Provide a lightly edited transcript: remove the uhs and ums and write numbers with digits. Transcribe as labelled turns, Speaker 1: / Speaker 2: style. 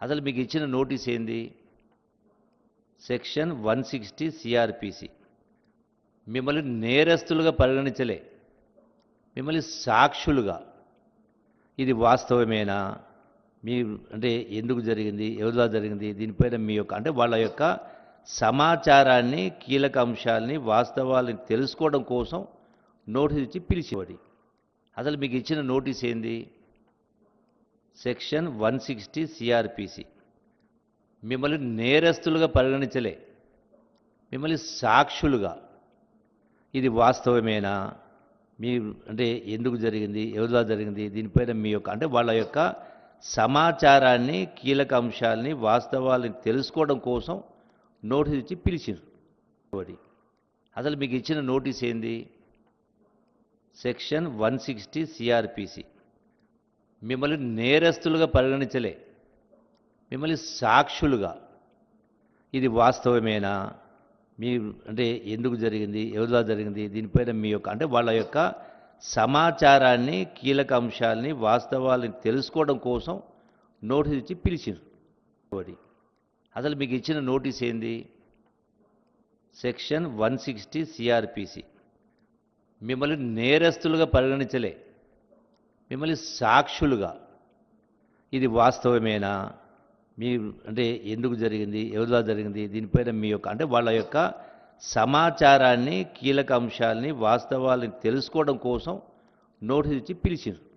Speaker 1: అసలు మీకు ఇచ్చిన నోటీస్ ఏంది? Section 160 CrPC. మిమ్మల్ని నేరస్తులుగా పరిగణించలే, మిమ్మల్ని సాక్షులుగా. ఇది వాస్తవమేనా? మీ అంటే ఎందుకు జరిగింది, ఎవరిలా జరిగింది, దీనిపైన మీ యొక్క అంటే వాళ్ళ యొక్క సమాచారాన్ని, కీలక అంశాలని, వాస్తవాలని తెలుసుకోవడం కోసం నోటీస్ ఇచ్చి పిలిచేవాడి. అసలు మీకు ఇచ్చిన నోటీస్ ఏంది? Section 160 CrPC. మిమ్మల్ని నేరస్తులుగా పరిగణించలే, మిమ్మల్ని సాక్షులుగా. ఇది వాస్తవమేనా? మీ అంటే ఎందుకు జరిగింది, ఎవరిలా జరిగింది, దీనిపైన మీ యొక్క అంటే వాళ్ళ యొక్క సమాచారాన్ని, కీలక అంశాలని, వాస్తవాలని తెలుసుకోవడం కోసం నోటీస్ ఇచ్చి పిలిచేవాడి. అసలు మీకు ఇచ్చిన నోటీస్ ఏంది? Section 160 CrPC. మిమ్మల్ని నేరస్తులుగా పరిగణించలే, మిమ్మల్ని సాక్షులుగా. ఇది వాస్తవమేనా? మీ అంటే ఎందుకు జరిగింది, ఎవరిలా జరిగింది, దీనిపైన మీ యొక్క అంటే వాళ్ళ యొక్క సమాచారాన్ని, కీలక అంశాలని, వాస్తవాలని తెలుసుకోవడం కోసం నోటీస్ ఇచ్చి పిలిచేవాడి. అసలు మీకు ఇచ్చిన నోటీస్ ఏంది? Section 160 CrPC. మిమ్మల్ని నేరస్తులుగా పరిగణించలే, మిమ్మల్ని సాక్షులుగా. ఇది వాస్తవమేనా? మీ అంటే ఎందుకు జరిగింది, ఎవరిలా జరిగింది, దీనిపైన మీ యొక్క అంటే వాళ్ళ యొక్క సమాచారాన్ని, కీలక అంశాలని, వాస్తవాలని తెలుసుకోవడం కోసం నోటీస్ ఇచ్చి పిలిచేవాడి.